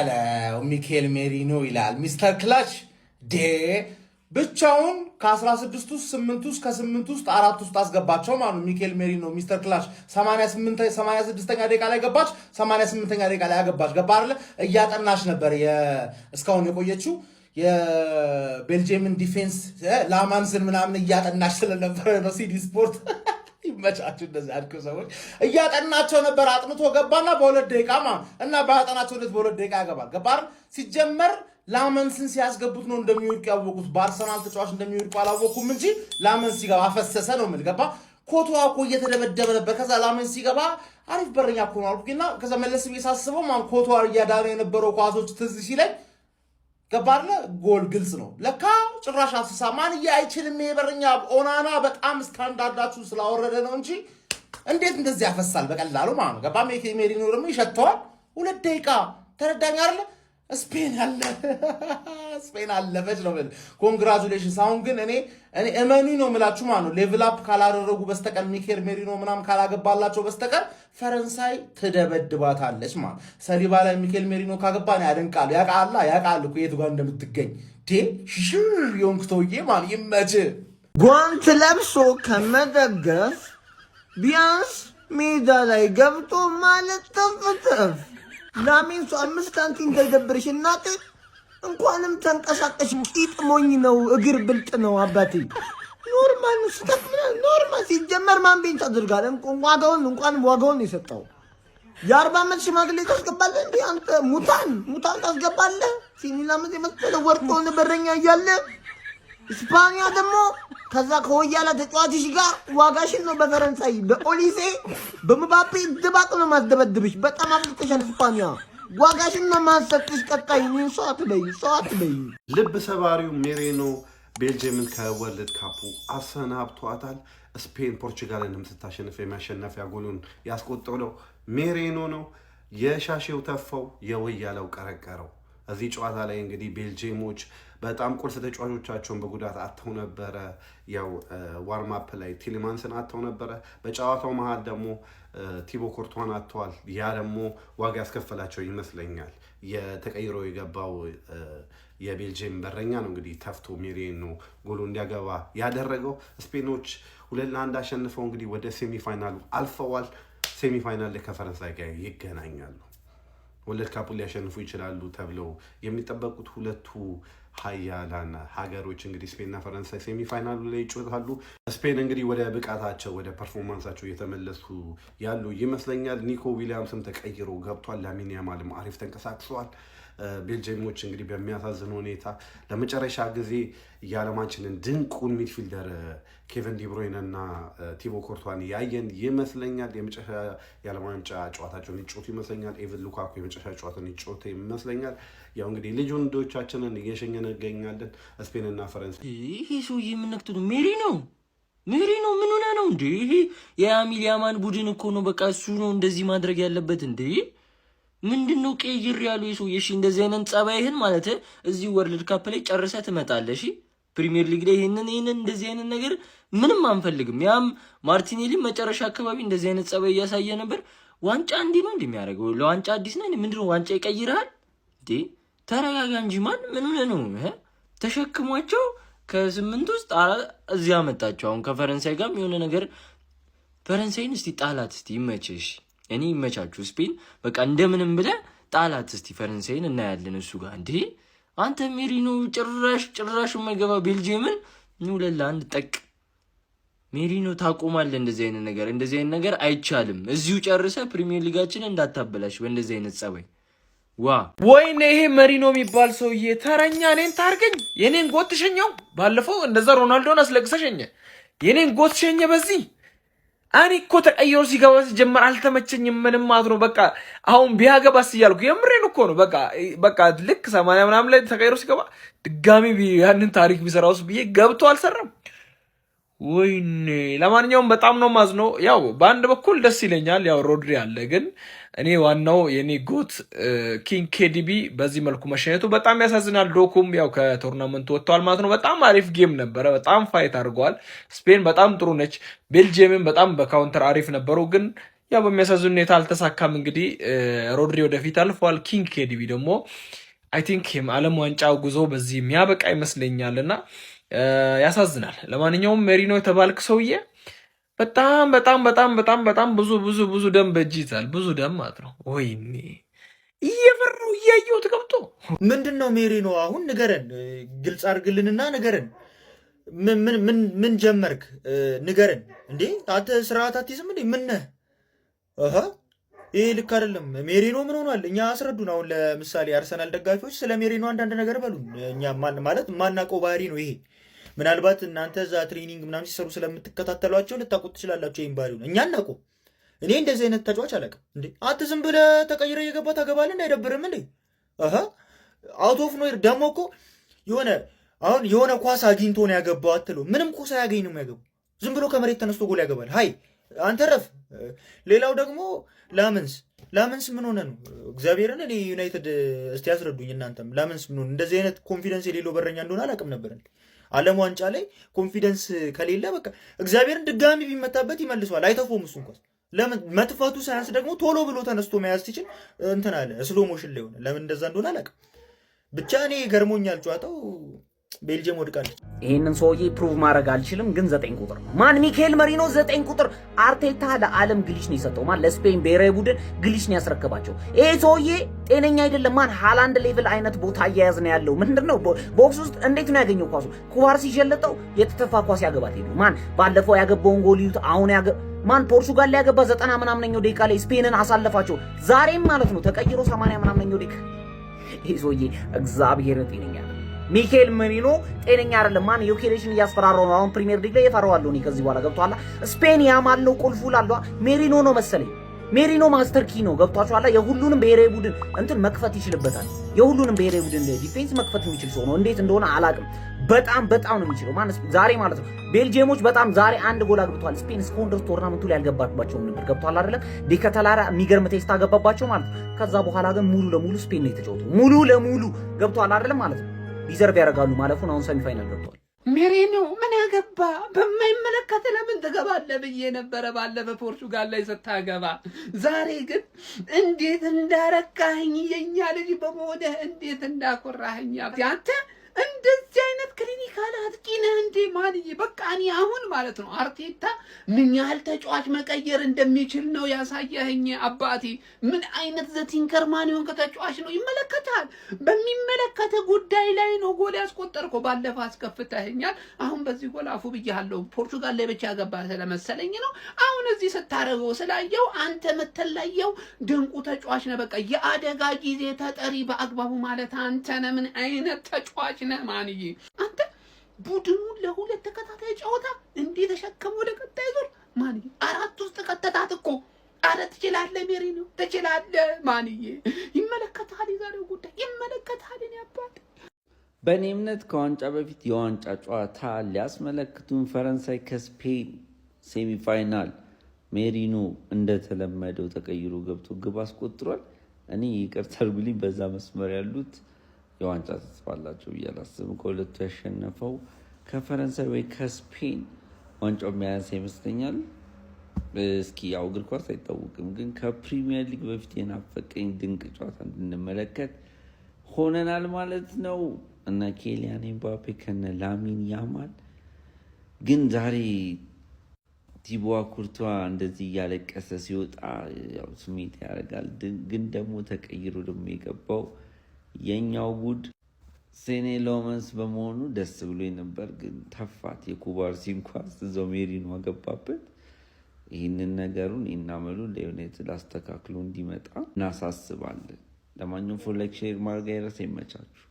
በለው ሚኬል ሜሪኖ ይላል ሚስተር ክላች ዴ ብቻውን ከ16 ውስጥ 8 ውስጥ ከ8 ውስጥ 4 ውስጥ አስገባቸው ማለት ነው። ሚኬል ሜሪኖ ሚስተር ክላች 86ኛ ደቂቃ ላይ ገባች፣ 88ኛ ደቂቃ ላይ አገባች። ገባ አይደለ? እያጠናች ነበር እስካሁን የቆየችው የቤልጂየምን ዲፌንስ ላማንስን ምናምን እያጠናች ስለነበረ ነው። ሲዲ ስፖርት ይመቻችሁ እንደዚህ አድርገው ሰዎች እያጠናቸው ነበር። አጥንቶ ገባና በሁለት ደቂቃ እና ባያጠናቸው በሁለት ደቂቃ ያገባል። ገባር ሲጀመር ላመንስን ሲያስገቡት ነው እንደሚወድቅ ያወቁት። በአርሰናል ተጫዋች እንደሚወድቁ አላወቁም እንጂ ላመንስ ሲገባ አፈሰሰ ነው ምን ገባ። ኮቶዋ እኮ እየተደበደበ ነበር። ከዛ ላመንስ ሲገባ አሪፍ በረኛ እኮ ነው አልኩኝና ከዛ መለስ ብዬ ሳስበው ኮቶዋ እያዳነ የነበረው ኳሶች ትዝ ሲለኝ ገባርለ ጎል ግልጽ ነው ለካ ጭራሽ አፍሳ ማንዬ አይችልም። የበረኛ ኦናና በጣም ስታንዳርዳችሁ ስላወረደ ነው እንጂ እንዴት እንደዚህ ያፈሳል በቀላሉ ማለት ነው። ገባ ሜሪኖ ደግሞ ይሸተዋል። ሁለት ደቂቃ ተረዳኝ አይደለ? ስፔን አለፈች ነው ብል ኮንግራቹሌሽንስ። አሁን ግን እኔ እመኑ ነው የምላችሁ ማለት ነው ሌቭል አፕ ካላደረጉ በስተቀር ሚኬል ሜሪኖ ምናምን ካላገባላቸው በስተቀር ፈረንሳይ ትደበድባታለች ማለት ሰሊባ ላይ ሚኬል ሜሪኖ ካገባ ነው ያደንቃሉ። ያቃሉ እኮ የቱ ጋር እንደምትገኝ ሽር የሆንክተውዬ ማለት ይመች ጓንት ለብሶ ከመደገፍ ቢያንስ ሜዳ ላይ ገብቶ ማለት ተፍተፍ ላሚን 5 ሳንቲም እንዳይደብርሽ እናቴ። እንኳንም ተንቀሳቀሽ ቂጥ ሞኝ ነው እግር ብልጥ ነው አባቴ። ኖርማል ኖርማል ሲጀመር ማን ቤንች አድርጋል እንኳን ዋጋውን የሰጠው የ40 ዓመት ሽማግሌ ታስገባለህ እንዴ አንተ? ሙታን ታስገባለህ? ሲኒላምዝ የመሰለ ወርቆን በረኛ እያለ ኢስፓኒያ ደግሞ ከዛ ከወያላ ተጫዋችሽ ጋር ዋጋሽን ነው በፈረንሳይ በኦሊሴ በምባፔ ድባቅ ነው ማስደበድብሽ። በጣም አፍልተሻል ኢስፓኒያ። ዋጋሽን ነው ማሰጥሽ። ቀጣይ ምን ሰዓት በይ ልብ ሰባሪው ሜሪኖ ቤልጂየምን ከወርልድ ካፑ አሰናብቷታል። ስፔን ፖርቹጋልንም ስታሸንፍ የሚያሸነፊያ ጎሉን ያስቆጠረው ሜሪኖ ነው። የሻሼው ተፋው የወያለው ቀረቀረው። እዚህ ጨዋታ ላይ እንግዲህ ቤልጂየሞች በጣም ቁልፍ ተጫዋቾቻቸውን በጉዳት አጥተው ነበረ። ያው ዋርም አፕ ላይ ቲሊማንስን አጥተው ነበረ። በጨዋታው መሃል ደግሞ ቲቦ ኮርቷን አጥተዋል። ያ ደግሞ ዋጋ ያስከፈላቸው ይመስለኛል። የተቀይሮ የገባው የቤልጂየም በረኛ ነው እንግዲህ ተፍቶ ሜሪኖ ጎሉ እንዲያገባ ያደረገው። ስፔኖች 2-1 አሸንፈው እንግዲህ ወደ ሴሚፋይናሉ አልፈዋል። ሴሚፋይናል ላይ ከፈረንሳይ ጋር ይገናኛሉ። ወርልድ ካፑን ሊያሸንፉ ይችላሉ ተብለው የሚጠበቁት ሁለቱ ሀያላን ሀገሮች እንግዲህ ስፔንና ፈረንሳይ ሴሚፋይናሉ ላይ ይጫወታሉ። ስፔን እንግዲህ ወደ ብቃታቸው ወደ ፐርፎርማንሳቸው እየተመለሱ ያሉ ይመስለኛል። ኒኮ ዊሊያምስም ተቀይሮ ገብቷል። ላሚን ያማልም አሪፍ ተንቀሳቅሰዋል። ቤልጂየሞች እንግዲህ በሚያሳዝን ሁኔታ ለመጨረሻ ጊዜ የዓለማችንን ድንቁን ሚድፊልደር ኬቨን ዲብሮይን እና ቲቦ ኮርቷን ያየን ይመስለኛል። የመጨረሻ የዓለም ዋንጫ ጨዋታቸውን ይጫወቱ ይመስለኛል። ኤቨን ሉካኩ የመጨረሻ ጨዋታውን ይጫወቱ ይመስለኛል። ያው እንግዲህ ልጅ ወንዶቻችንን እየሸኘን እንገኛለን። ስፔንና ፈረንሳይ ይሄ ሰውዬ የምነክቱ ነው ሜሪኖ ምን ሆነ ነው እንዴ? ይሄ የያሚል ያማን ቡድን እኮ ነው። በቃ እሱ ነው እንደዚህ ማድረግ ያለበት እንዴ? ምንድነው ቀይር ያለው የሰው እሺ፣ እንደዚህ አይነት ጸባይህን ማለት እዚህ ወርልድ ካፕ ላይ ጨርሰህ ትመጣለህ። እሺ ፕሪሚየር ሊግ ላይ ይሄንን እንደዚህ አይነት ነገር ምንም አንፈልግም። ያም ማርቲኔሊ መጨረሻ አካባቢ እንደዚህ አይነት ጸባይ እያሳየ ነበር። ዋንጫ እንዲህ ነው እንደሚያደርገው ለዋንጫ አዲስ ነኝ ምንድነው ዋንጫ ይቀይራል እንዴ? ተረጋጋ እንጂ ምን ሆነ ነው ተሸክሟቸው ከ8 ውስጥ እዚህ አመጣቸው። አሁን ከፈረንሳይ ጋርም የሆነ ነገር ፈረንሳይን እስቲ ጣላት እስቲ ይመችሽ። እኔ ይመቻችሁ ስፔን በቃ እንደምንም ብለህ ጣላት እስቲ ፈረንሳይን እናያለን እሱ ጋር እንዴ። አንተ ሜሪኖ ጭራሽ የማይገባ ቤልጂየምን 2-1 ጠቅ ሜሪኖ ታቆማለህ። እንደዚህ አይነት ነገር አይቻልም። እዚሁ ጨርሰህ ፕሪሚየር ሊጋችን እንዳታበላሽ በእንደዚህ አይነት ጸባይ። ወይኔ ይሄ መሪኖ የሚባል ሰውዬ ተረኛ እኔን ታርገኝ። የኔን ጎት ሸኘው። ባለፈው እንደዛ ሮናልዶን አስለቅሰሸኘ የኔን ጎት ሸኘ። በዚህ እኔ እኮ ተቀይሮ ሲገባ ሲጀመር አልተመቸኝም ምንም ማለት ነው። በቃ አሁን ቢያገባስ እያልኩ የምሬን እኮ ነው። በቃ ልክ 80 ምናምን ላይ ተቀይሮ ሲገባ ድጋሚ ያንን ታሪክ ቢሰራውስ ብዬ ገብቶ አልሰራም። ወይኔ ለማንኛውም በጣም ነው ማዝነው። ያው በአንድ በኩል ደስ ይለኛል፣ ያው ሮድሪ አለ። ግን እኔ ዋናው የኔ ጎት ኪንግ ኬዲቢ በዚህ መልኩ መሸኘቱ በጣም ያሳዝናል። ዶኩም ያው ከቶርናመንቱ ወጥቷል ማለት ነው። በጣም አሪፍ ጌም ነበረ። በጣም ፋይት አድርገዋል። ስፔን በጣም ጥሩ ነች። ቤልጂየምን በጣም በካውንተር አሪፍ ነበሩ። ግን ያው በሚያሳዝን ሁኔታ አልተሳካም። እንግዲህ ሮድሪ ወደፊት አልፏል። ኪንግ ኬዲቢ ደግሞ አይ ቲንክ የዓለም ዋንጫው ጉዞ በዚህ የሚያበቃ ይመስለኛልና ያሳዝናል። ለማንኛውም ሜሪኖ የተባልክ ሰውዬ በጣም በጣም በጣም በጣም በጣም ብዙ ደም በእጅ ይዛል። ብዙ ደም ማለት ነው። ወይኔ እየፈራው እያየሁት ገብቶ ምንድን ነው ሜሪኖ? አሁን ንገረን፣ ግልጽ አድርግልንና ንገረን። ምን ጀመርክ? ንገረን እንዴ! አንተ ስርዓት አትይዝም እንዴ? ምን ነህ? ይሄ ልክ አይደለም። ሜሪኖ ምን ሆኗል? እኛ አስረዱን። አሁን ለምሳሌ አርሰናል ደጋፊዎች ስለ ሜሪኖ አንዳንድ ነገር በሉን። እኛ ማለት ማናውቀው ባህሪ ነው ይሄ። ምናልባት እናንተ እዛ ትሬኒንግ ምናምን ሲሰሩ ስለምትከታተሏቸው ልታውቁት ትችላላቸው። ይህም ባህሪ ነው እኛ እናውቀው። እኔ እንደዚህ አይነት ተጫዋች አላውቅም እንዴ። አንተ ዝም ብለህ ተቀይረ እየገባ ታገባለህ እንዴ? አይደብርም እንዴ? አውት ኦፍ ኖር ደግሞ እኮ የሆነ ኳስ አግኝቶ ነው ያገባው አትለው። ምንም ኳስ አያገኝ ነው የሚያገባው። ዝም ብሎ ከመሬት ተነስቶ ጎል ያገባል። ሀይ አንተ ረፍ። ሌላው ደግሞ ላመንስ ምን ሆነ ነው? እግዚአብሔርን እኔ ዩናይትድ እስቲ ያስረዱኝ እናንተም። ላመንስ ምን ሆነ? እንደዚህ አይነት ኮንፊደንስ የሌለው በረኛ እንደሆነ አላውቅም ነበር። ዓለም ዋንጫ ላይ ኮንፊደንስ ከሌለ በቃ እግዚአብሔርን ድጋሚ ቢመታበት ይመልሰዋል። አይተፎም እሱ እንኳን ለምን መጥፋቱ ሳያንስ ደግሞ ቶሎ ብሎ ተነስቶ መያዝ ሲችል እንትን አለ ስሎ ሞሽን ላይ ሆነ። ለምን እንደዛ እንደሆነ አላውቅም። ብቻ እኔ ገርሞኛል ጨዋታው። ቤልጅየም ወድቃለች። ይሄንን ሰውዬ ፕሩቭ ማድረግ አልችልም፣ ግን 9 ቁጥር ማን ሚካኤል መሪኖ 9 ቁጥር አርቴታ ለዓለም ግሊች ነው የሰጠው። ማን ለስፔን ብሔራዊ ቡድን ግሊች ነው ያስረከባቸው። ይሄ ሰውዬ ጤነኛ አይደለም። ማን ሃላንድ ሌቭል አይነት ቦታ እያያዝ ነው ያለው። ምንድነው ቦክስ ውስጥ እንዴት ነው ያገኘው ኳሱ? ኩባር ሲጀለጠው የተተፋ ኳስ ያገባት ሄዱ። ማን ባለፈው ያገባውን ጎል ይዩት። አሁን ማን ፖርቹጋል ላይ ያገባ 90 ምናምነኛው ደቂቃ ላይ ስፔንን አሳለፋቸው። ዛሬም ማለት ነው ተቀይሮ 80 ምናምነኛው ደቂቃ። ይሄ ሰውዬ እግዚአብሔር ጤነኛ ሚካኤል መሪኖ ጤነኛ አይደለም። ማን ዮኬሬሽን እያስፈራራው ነው አሁን ፕሪሚየር ሊግ ላይ የፈራዋለሁ እኔ ከዚህ በኋላ ገብቷላ። ስፔን ያማለው ቁልፉ ላለው ሜሪኖ ነው መሰለኝ። ሜሪኖ ማስተር ኪ ነው ገብቷችኋላ። የሁሉንም ብሔራዊ ቡድን እንትን መክፈት ይችልበታል። የሁሉንም ብሔራዊ ቡድን ዲፌንስ መክፈት የሚችል ሰው ነው። እንዴት እንደሆነ አላቅም። በጣም ነው የሚችለው። ማን ዛሬ ማለት ነው ቤልጂየሞች በጣም ዛሬ አንድ ጎል አግብቷል። ስፔን እስካሁን ድረስ ቶርናመንቱ ላይ ያልገባባቸውም ነበር ገብቷል አይደለም። ዲከተላራ የሚገርም ቴስት አገባባቸው ማለት ነው። ከዛ በኋላ ግን ሙሉ ለሙሉ ስፔን ነው የተጫወተው። ሙሉ ለሙሉ ገብቷል አይደለም ማለት ነው። ዲዘርቭ ያደርጋሉ ማለፉን። አሁን ሰሚ ፋይናል ገብቷል። ሜሪኖ ምን ያገባ በማይመለከት ለምን ትገባለህ ብዬ ነበረ ባለፈ ፖርቹጋል ላይ ስታገባ። ዛሬ ግን እንዴት እንዳረካኸኝ የኛ ልጅ በመሆንህ እንዴት እንዳኮራኸኝ አንተ። እንደዚህ አይነት ክሊኒካል አጥቂ ነህ እንዴ ማንዬ? በቃ እኔ አሁን ማለት ነው አርቴታ ምን ያህል ተጫዋች መቀየር እንደሚችል ነው ያሳየኸኝ አባቴ። ምን አይነት ዘቲንከር ማን ይሆን ከተጫዋች ነው ይመለከታል። በሚመለከተ ጉዳይ ላይ ነው ጎል ያስቆጠርከው። ባለፈ አስከፍተኸኛል። አሁን በዚህ ጎል አፉ ብያለሁ። ፖርቹጋል ላይ ብቻ ያገባ ስለመሰለኝ ነው። አሁን እዚህ ስታረገው ስላየው አንተ መተላየው ድንቁ ተጫዋች ነህ። በቃ የአደጋ ጊዜ ተጠሪ በአግባቡ ማለት አንተ ነህ። ምን አይነት ተጫዋች ነህ ማንዬ? አንተ ቡድኑን ለሁለት ተከታታይ ጨዋታ እንዴት ተሸከመ ወደ ቀጣይ ዙር ማንዬ? 4 ውስጥ ከተታት እኮ። አረ ትችላለህ ሜሪኖ ትችላለህ ማንዬ። ይመለከታል፣ የዛሬው ጉዳይ ይመለከታል። እኔ አባት በእኔ እምነት ከዋንጫ በፊት የዋንጫ ጨዋታ ሊያስመለክቱን ፈረንሳይ ከስፔን ሴሚፋይናል ሜሪኖ እንደተለመደው ተቀይሮ ገብቶ ግብ አስቆጥሯል። እኔ ይቅርታ አድርጉልኝ፣ በዛ መስመር ያሉት የዋንጫ ተስፋ አላቸው ብዬ አላስብም። ከሁለቱ ያሸነፈው ከፈረንሳይ ወይ ከስፔን ዋንጫው የሚያንስ ይመስለኛል። እስኪ ያው እግር ኳስ አይታወቅም፣ ግን ከፕሪሚየር ሊግ በፊት የናፈቀኝ ድንቅ ጨዋታ እንድንመለከት ሆነናል ማለት ነው። እነ ኬሊያን ኤምባፔ ከነ ላሚን ያማል። ግን ዛሬ ቲቦ ኩርቷ እንደዚህ እያለቀሰ ሲወጣ ያው ስሜት ያደርጋል። ግን ደግሞ ተቀይሮ ደግሞ የገባው የኛው ጉድ ሴኔ ሎመንስ በመሆኑ ደስ ብሎ ነበር። ግን ተፋት የኩባርሲን ኳስ እዛው ሜሪኖ አገባበት። ይህንን ነገሩን እናመሉ ለዩናይትድ አስተካክሎ እንዲመጣ እናሳስባለን። ለማንኛውም ፎሎው ሼር ማድረግ አይረሳ። ይመቻችሁ።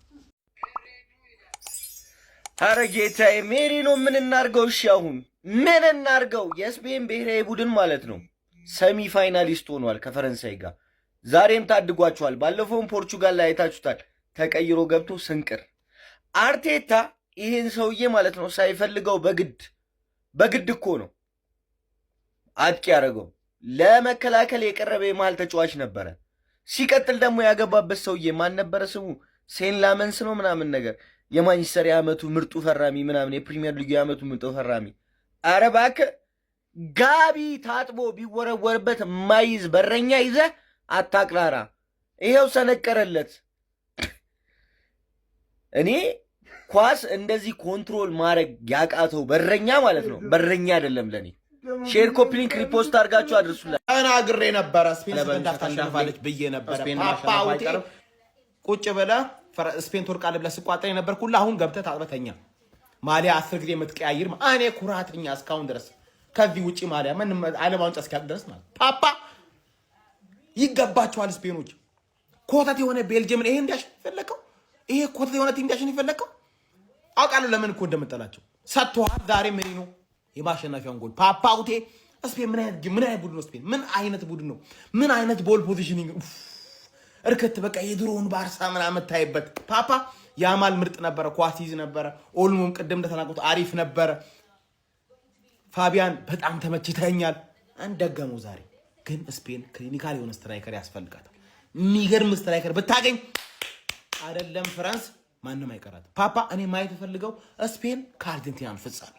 ኧረ ጌታዬ ሜሪኖ ምን እናርገው? እሺ አሁን ምን እናርገው? የስፔን ብሔራዊ ቡድን ማለት ነው ሰሚ ፋይናሊስት ሆኗል ከፈረንሳይ ጋር። ዛሬም ታድጓቸዋል። ባለፈውም ፖርቹጋል ላይ አይታችሁታል። ተቀይሮ ገብቶ ስንቅር አርቴታ ይህን ሰውዬ ማለት ነው ሳይፈልገው በግድ እኮ ነው አጥቂ ያደረገው። ለመከላከል የቀረበ የመሃል ተጫዋች ነበረ። ሲቀጥል ደግሞ ያገባበት ሰውዬ ማን ነበረ ስሙ? ሴን ላመንስ ነው ምናምን ነገር፣ የማንቸስተር የዓመቱ ምርጡ ፈራሚ ምናምን፣ የፕሪሚየር ሊግ የዓመቱ ምርጡ ፈራሚ። አረ እባክህ ጋቢ ታጥቦ ቢወረወርበት ማይዝ በረኛ ይዘህ አታቅራራ። ይሄው ሰነቀረለት። እኔ ኳስ እንደዚህ ኮንትሮል ማድረግ ያቃተው በረኛ ማለት ነው። በረኛ አይደለም ለኔ። ሼር ኮፒ ሊንክ ሪፖስት አድርጋችሁ አድርሱላት። ተናግሬ ነበረ ስፔን ታሸንፋለች ብዬ ነበረ። ፓፓውቴ ቁጭ ብለህ ስፔን ትወርቃለች ብለህ ስቋጠር ነበር ኩላ። አሁን ገብተህ ታጥበተኛ ማሊያ 10 ጊዜ የምትቀያይር እኔ ኩራተኛ እስካሁን ድረስ ከዚህ ውጪ ማሊያ ምን ዓለም ዋንጫ እስኪያልቅ ድረስ ማለት ፓፓ ይገባቸዋል። ስፔኖች ኮተት የሆነ ቤልጅየምን ይሄ እንዲያሸንፍ ፈለከው። ይሄ ኮተት የሆነ ቲም እንዲያሸንፍ ፈለከው። አውቃለሁ ለምን እኮ እንደምጠላቸው ሰጥቷል። ዛሬ ሜሪኖ የማሸነፊያውን ጎል ፓፓውቴ። ስፔን ምን አይነት ቡድን ነው? ስፔን ምን አይነት ቡድን ነው? ምን አይነት ቦል ፖዚሽኒንግ እርከት በቃ የድሮውን ባርሳ ምናምን ታይበት። ፓፓ ያማል ምርጥ ነበረ፣ ኳስ ይዝ ነበረ። ኦልሞም ቅድም እንደተናገሩት አሪፍ ነበረ። ፋቢያን በጣም ተመችተኛል። እንደገመው ዛሬ ግን ስፔን ክሊኒካል የሆነ ስትራይከር ያስፈልጋታል። የሚገርም ስትራይከር ብታገኝ አይደለም ፍራንስ ማንም አይቀራት። ፓፓ እኔ ማየት ፈልገው ስፔን ከአርጀንቲናን ፍጻሜ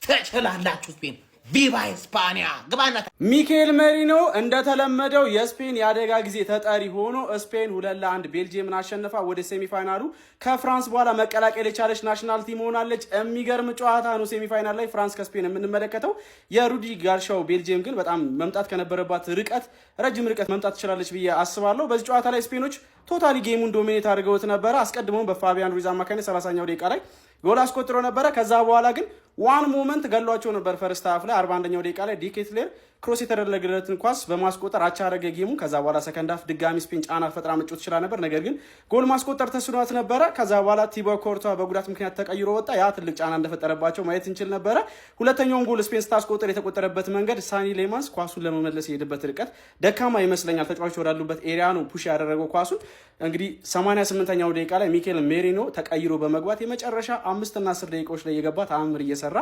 ትችላላችሁ። ስፔን ቪቫ ስፓኒያ ግባና። ሚኬል ሜሪኖ እንደተለመደው የስፔን የአደጋ ጊዜ ተጠሪ ሆኖ ስፔን 2-1 ቤልጂየምን አሸንፋ ወደ ሴሚፋይናሉ ከፍራንስ በኋላ መቀላቀል የቻለች ናሽናል ቲም ሆናለች። የሚገርም ጨዋታ ነው። ሴሚፋይናል ላይ ፍራንስ ከስፔን የምንመለከተው የሩዲ ጋርሻው ቤልጂየም ግን በጣም መምጣት ከነበረባት ርቀት ረጅም ርቀት መምጣት ትችላለች ብዬ አስባለሁ። በዚህ ጨዋታ ላይ ስፔኖች ቶታሊ ጌሙን ዶሚኔት አድርገውት ነበረ። አስቀድሞም በፋቢያን ሩይዝ አማካኝነት 30ኛው ደቂቃ ላይ ጎል አስቆጥሮ ነበረ። ከዛ በኋላ ግን ዋን ሞመንት ገሏቸው ነበር። ፈርስት ሃፍ ላይ 41ኛው ደቂቃ ላይ ዲኬትሌር ክሮስ የተደረገለትን ኳስ በማስቆጠር አቻ አረገ ጌሙ። ከዛ በኋላ ሰከንድ ሃፍ ድጋሚ ስፔን ጫና ፈጥራ መጫወት ይችላል ነበር፣ ነገር ግን ጎል ማስቆጠር ተስኗት ነበረ። ከዛ በኋላ ቲቦ ኮርቷ በጉዳት ምክንያት ተቀይሮ ወጣ። ያ ትልቅ ጫና እንደፈጠረባቸው ማየት እንችል ነበረ። ሁለተኛውን ጎል ስፔን ስታስቆጠር የተቆጠረበት መንገድ ሳኒ ሌማንስ ኳሱን ለመመለስ የሄደበት ርቀት ደካማ ይመስለኛል። ተጫዋቾች ወዳሉበት ኤሪያ ነው ፑሽ ያደረገው ኳሱን። እንግዲህ 88ኛው ደቂቃ ላይ ሚኬል ሜሪኖ ተቀይሮ በመግባት የመጨረሻ 5 እና 10 ደቂቃዎች ላይ የገባ ተአምር እየሰራ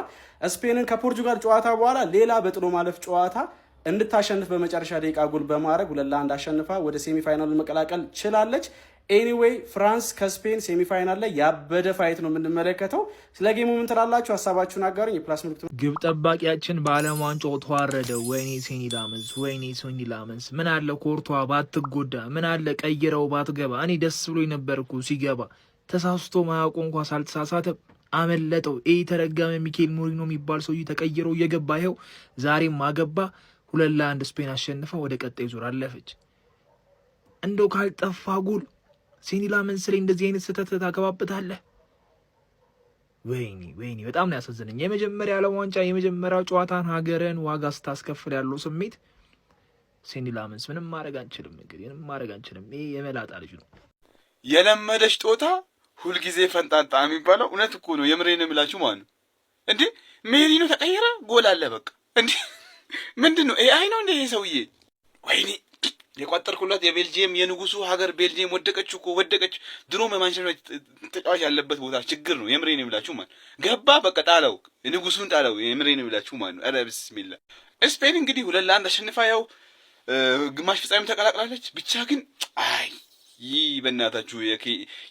ስፔንን ከፖርቹጋል ጨዋታ በኋላ ሌላ በጥሎ ማለፍ ጨዋታ እንድታሸንፍ በመጨረሻ ደቂቃ ጎል በማድረግ 2-1 አሸንፋ ወደ ሴሚፋይናል መቀላቀል ችላለች። ኤኒዌይ ፍራንስ ከስፔን ሴሚፋይናል ላይ ያበደ ፋይት ነው የምንመለከተው። ስለ ጌሙ ምን ትላላችሁ? ሀሳባችሁን አጋሩኝ። የፕላስ ምልክቱ ግብ ጠባቂያችን በዓለም ዋንጫው ተዋረደ። ወይኔ ሴኒ ላመንስ ምን አለ ኮርቷ ባትጎዳ፣ ምን አለ ቀይረው ባትገባ። እኔ ደስ ብሎኝ ነበርኩ ሲገባ። ተሳስቶ ማያውቁ እንኳ ሳልተሳሳተ አመለጠው። ተረጋመ ሚኬል ሜሪኖ የሚባል ሰውዬ ተቀይረው እየገባ ይኸው ዛሬም አገባ። 2-1 ስፔን አሸንፋ ወደ ቀጣይ ዙር አለፈች። እንደው ካልጠፋ ጎል ሴኒ ላመንስ ላይ እንደዚህ አይነት ስህተት ታገባበታለህ? ወይኔ በጣም ነው ያሳዘነኝ። የመጀመሪያ ዓለም ዋንጫ የመጀመሪያው ጨዋታን ሀገርን ዋጋ ስታስከፍል ያለው ስሜት ሴኒ ላመንስ ምንም ማድረግ አንችልም። እንግዲህ ምንም ማድረግ አንችልም። ይሄ የመላጣ ልጅ ነው። የለመደች ጦታ ሁልጊዜ ፈንጣጣ የሚባለው እውነት እኮ ነው። የምሬን የምላችሁ ማለት ነው። እንዴ ሜሪኖ ተቀየረ፣ ጎል አለ በቃ። እንዴ ምንድን ነው? ኤአይ ነው እንዴ ይሄ ሰውዬ? ወይኔ የቋጠርኩላት የቤልጂየም የንጉሱ ሀገር ቤልጂየም ወደቀች እኮ ወደቀች። ድሮም የማንቸስተር ተጫዋች ያለበት ቦታ ችግር ነው። የምሬን የምላችሁ ማለት ገባ በቃ ጣለው፣ ንጉሱን ጣለው። የምሬን የምላችሁ ማለት ነው። ኧረ ብስሚላ። ስፔን እንግዲህ 2-1 አሸንፋ ያው ግማሽ ፍጻሜም ተቀላቅላለች። ብቻ ግን አይ ይህ በእናታችሁ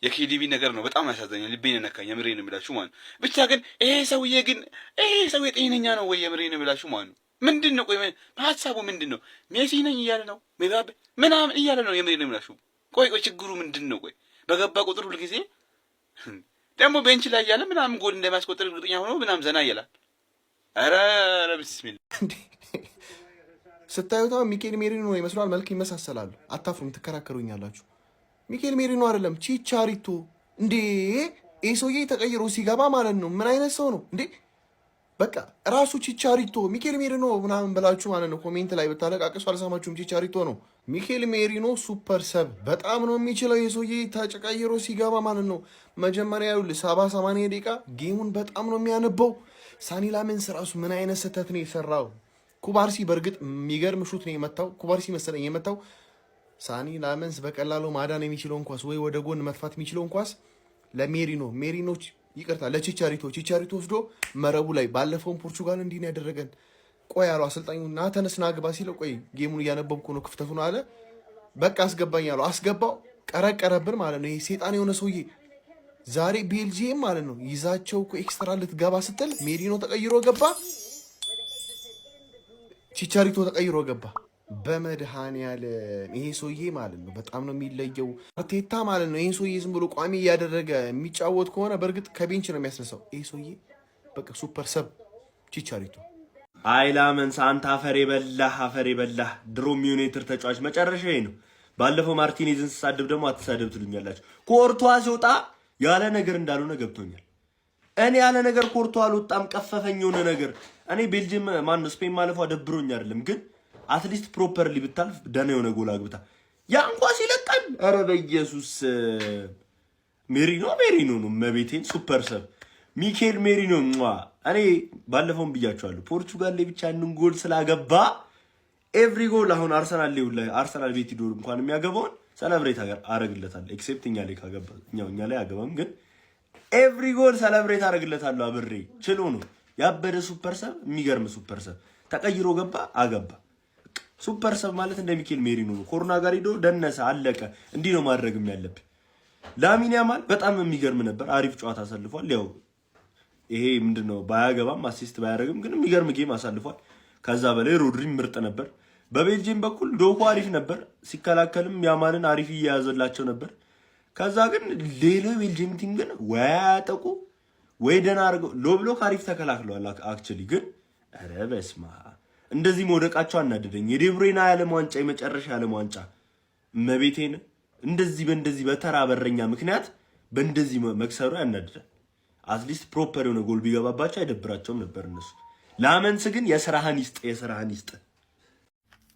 የኬዲቢ ነገር ነው። በጣም ያሳዘኛል፣ ልቤን ነካኝ። የምሬን የምላችሁ ማለት ነው። ብቻ ግን ይሄ ሰውዬ ጤነኛ ነው ወይ? የምሬን የምላችሁ ማለት ነው። ምንድን ነው ቆይ ሀሳቡ ምንድን ነው? ሜሲ ነኝ እያለ ነው ምናምን እያለ ነው። የምሬን የምላችሁ ቆይ ችግሩ ምንድን ነው? ቆይ በገባ ቁጥር ሁል ጊዜ ደግሞ ቤንች ላይ እያለ ምናምን ጎል እንደማያስቆጥር እርግጠኛ ሆኖ ምናምን ዘና ይላል። ኧረ ብስሚላ። ስታዩት ሚኬል ሜሪኖ ይመስላል፣ መልክ ይመሳሰላሉ። አታፍሩም? ትከራከሩኛላችሁ። ሚኬል ሜሪኖ አይደለም ቺቻሪቶ እንዴ! ይህ ሰውዬ ተቀይሮ ሲገባ ማለት ነው። ምን አይነት ሰው ነው እንዴ? በቃ ራሱ ቺቻሪቶ ሚኬል ሜሪኖ ምናምን ብላችሁ ማለት ነው ኮሜንት ላይ ብታለቃቅሱ አልሰማችሁም። ቺቻሪቶ ነው ሚኬል ሜሪኖ ሱፐር ሰብ በጣም ነው የሚችለው። የሰውዬ ተቀይሮ ሲገባ ማለት ነው። መጀመሪያ 70-80 ደቂቃ ጌሙን በጣም ነው የሚያነበው። ሳኒ ላመንስ ራሱ ምን አይነት ስህተት ነው የሰራው? ኩባርሲ በእርግጥ የሚገርም ሹት ነው የመታው። ኩባርሲ መሰለኝ የመታው። ሳኒ ላመንስ በቀላሉ ማዳን የሚችለውን ኳስ ወይ ወደ ጎን መጥፋት የሚችለውን ኳስ ሜሪኖ ይቅርታ ለቺቻሪቶ ወስዶ መረቡ ላይ ባለፈውን ፖርቹጋል እንዲህ ነው ያደረገን። ቆይ አለው አሰልጣኙ ና ተነስ ና ግባ ሲለው ቆይ ጌሙን እያነበብኩ ነው ክፍተቱን አለ። በቃ አስገባኝ አለው። አስገባው። ቀረቀረብን ማለት ነው። ይሄ ሴጣን የሆነ ሰውዬ ዛሬ ቤልጂየም ማለት ነው ይዛቸው እኮ ኤክስትራ ልትገባ ስትል ሜሪኖ ተቀይሮ ገባ። ቺቻሪቶ ተቀይሮ ገባ። በመድኃኒዓለም ይሄ ሰውዬ ማለት ነው በጣም ነው የሚለየው። አርቴታ ማለት ነው ይሄን ሰውዬ ዝም ብሎ ቋሚ እያደረገ የሚጫወት ከሆነ በእርግጥ ከቤንች ነው የሚያስነሳው። ይሄ ሰውዬ በቃ ሱፐር ሰብ ቺቻሪቶ። አይላመንስ አንተ አፈር የበላህ ድሮም ዩናይትድ ተጫዋች መጨረሻ ይሄ ነው። ባለፈው ማርቲኔዝን ስሳደብ ደግሞ አትሳደብ ትሉኛላችሁ። ኮርቷ ሲወጣ ያለ ነገር እንዳልሆነ ገብቶኛል። እኔ ያለ ነገር ኮርቷ አልወጣም፣ ቀፈፈኝ የሆነ ነገር። እኔ ቤልጅየም ማን ስፔን ማለፏ ደብሮኝ አይደለም፣ ግን አትሊስት ፕሮፐርሊ ብታልፍ ደህና የሆነ ጎል አግብታ ያ እንኳን ሲለቀን ኧረ በኢየሱስ ሜሪኖ ነው መቤቴን ሱፐር ሰብ ሚኬል ሜሪኖ እኔ ባለፈውም ብያቸዋለሁ። ፖርቹጋል ላይ ብቻ ያንን ጎል ስላገባ ኤቭሪ ጎል አሁን አርሰናል ቤት ሂዶ እንኳን የሚያገባውን ሰለብሬት አረግለታለሁ። ኤክሴፕት እኛ ላይ ካገባ እኛ ላይ አገባም፣ ግን ኤቭሪ ጎል ሰለብሬት አረግለታለሁ አብሬ። ችሎ ነው ያበደ ሱፐር ሰብ፣ የሚገርም ሱፐር ሰብ። ተቀይሮ ገባ አገባ። ሱፐር ሰብ ማለት እንደ ሚኬል ሜሪኖ ነው። ኮሮና ጋር ሂዶ ደነሰ፣ አለቀ። እንዲህ ነው ማድረግም ያለብን። ላሚን ያማል በጣም የሚገርም ነበር። አሪፍ ጨዋታ አሳልፏል። ያው ይሄ ምንድነው ባያገባም አሲስት ባያደርግም ግን የሚገርም ጌም አሳልፏል። ከዛ በላይ ሮድሪም ምርጥ ነበር። በቤልጂየም በኩል ዶኩ አሪፍ ነበር፣ ሲከላከልም ያማልን አሪፍ እያያዘላቸው ነበር። ከዛ ግን ሌላው ቤልጂየም ቲም ግን ወይ አያጠቁ ወይ ደህና አድርገው ሎ ብሎክ አሪፍ ተከላክለዋል። አክቹሊ ግን ኧረ በስመ አብ እንደዚህ መውደቃቸው አናደደኝ። የዴብሬና የዓለም ዋንጫ የመጨረሻ የዓለም ዋንጫ መቤቴን በእንደዚህ በተራ በረኛ ምክንያት በእንደዚህ መክሰሩ ያናድዳል። አትሊስት ፕሮፐር የሆነ ጎል ቢገባባቸው አይደብራቸውም ነበር እነሱ። ላመንስ ግን የስራህን ይስጥ።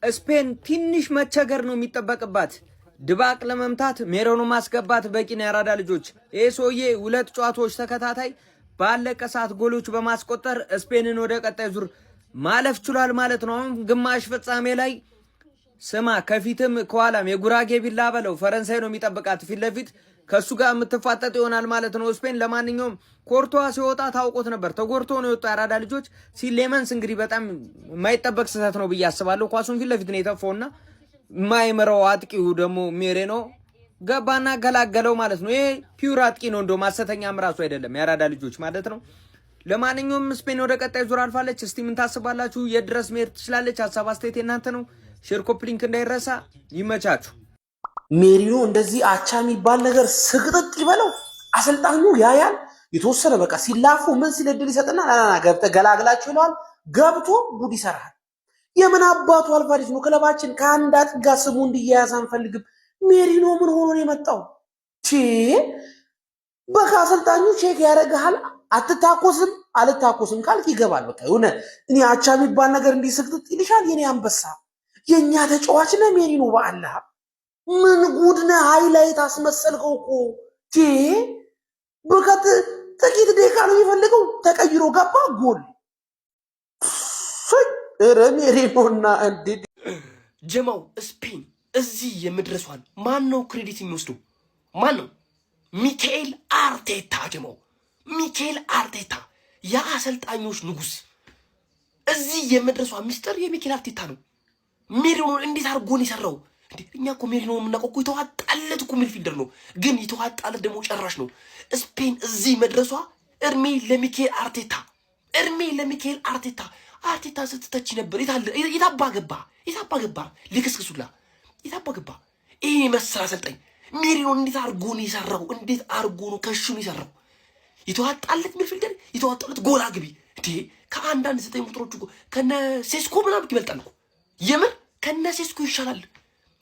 ስፔን ትንሽ መቸገር ነው የሚጠበቅባት። ድባቅ ለመምታት ሜሮኖ ማስገባት በቂ ነው። ያራዳ ልጆች ይሄ ሰውዬ 2 ጨዋታዎች ተከታታይ ባለቀ ሰዓት ጎሎች በማስቆጠር ስፔንን ወደ ቀጣይ ዙር ማለፍ ችሏል ማለት ነው። አሁን ግማሽ ፍጻሜ ላይ ስማ፣ ከፊትም ከኋላም የጉራጌ ቢላ በለው ፈረንሳይ ነው የሚጠብቃት ፊት ለፊት ከሱ ጋር የምትፋጠጥ ይሆናል ማለት ነው ስፔን። ለማንኛውም ኮርቷ ሲወጣ ታውቆት ነበር፣ ተጎርቶ ነው የወጣው። ያራዳ ልጆች ሲሌመንስ እንግዲህ በጣም የማይጠበቅ ስህተት ነው ብዬ አስባለሁ። ኳሱን ፊት ለፊት ነው የተፋውና የማይመራው አጥቂው ደግሞ ሜሬኖ ገባና ገላገለው ማለት ነው። ይሄ ፒውር አጥቂ ነው፣ እንደው ማሰተኛም ራሱ አይደለም። ያራዳ ልጆች ማለት ነው። ለማንኛውም ስፔን ወደ ቀጣይ ዙር አልፋለች። እስቲ ምን ታስባላችሁ? የድረስ መሄድ ትችላለች? ሀሳብ አስተያየት የእናንተ ነው። ሼር ኮፒ ሊንክ እንዳይረሳ። ይመቻችሁ። ሜሪኖ እንደዚህ አቻ የሚባል ነገር ስቅጥጥ ይበለው። አሰልጣኙ ያያል የተወሰነ በቃ ሲላፉ ምን ሲል እድል ይሰጥና ናና ገብተህ ገላግላችሁ ይለዋል። ገብቶ ጉድ ይሰራል። የምን አባቱ አልፋሪስ ነው። ክለባችን ከአንድ አጥጋ ስሙ እንዲያያዝ አንፈልግም። ሜሪኖ ምን ሆኖ ነው የመጣው? በቃ አሰልጣኙ ቼክ ያደርግሃል። አትታኮስም አልታኮስም ካልክ ይገባል። በቃ የሆነ እኔ አቻ የሚባል ነገር እንዲህ ስቅጥጥ ይልሻል። የኔ አንበሳ የኛ ተጫዋች ነው ሜሪኖ። በአላህ ምን ጉድ ነህ! ሃይላይት አስመሰልከው እኮ በቃ ጥቂት ደቂቃ ነው የሚፈልገው። ተቀይሮ ገባ ጎል። ኧረ ሜሪኖና እንዴት ጀማው ስፔን እዚህ የመድረሷን ማን ነው ክሬዲት የሚወስደው? ማን ነው? ሚካኤል አርቴታ። ጀማው ሚካኤል አርቴታ የአሰልጣኞች ንጉስ። እዚህ የመድረሷ ሚስጥር የሚካኤል አርቴታ ነው። ሜሪኖን እንዴት አድርጎን የሰራው? እኛ እኮ ሜሪኖ የምናውቀው እኮ የተዋጣለት እኮ ሚድፊልደር ነው፣ ግን የተዋጣለት ደግሞ ጨራሽ ነው። ስፔን እዚህ መድረሷ እድሜ ለሚካኤል አርቴታ፣ እድሜ ለሚካኤል አርቴታ። አርቴታ ስትተች ነበር። የታባ ገባ ሊክስክሱላ የታባ ገባ። ይሄ መሰል አሰልጣኝ ሜሪኖን እንዴት አድርጎ ነው የሰራው? እንዴት አድርጎ ነው ከሹን የሰራው? የተዋጣለት ሚድፊልደር፣ የተዋጣለት ጎል አግቢ። ከአንዳንድ 9 ቁጥሮች እኮ ከነ ሴስኮ ምናምን ይበልጣል እኮ የምን ከነ ሴስኮ ይሻላል።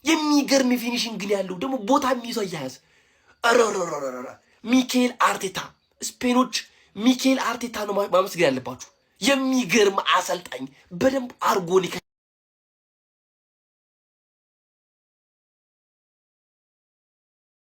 የሚገርም ፊኒሽንግ ግን ያለው ደግሞ ቦታ የሚይዘው አያያዝ። ሚካኤል አርቴታ። ስፔኖች ሚካኤል አርቴታ ነው ማመስገን ያለባችሁ። የሚገርም አሰልጣኝ በደንብ አርጎን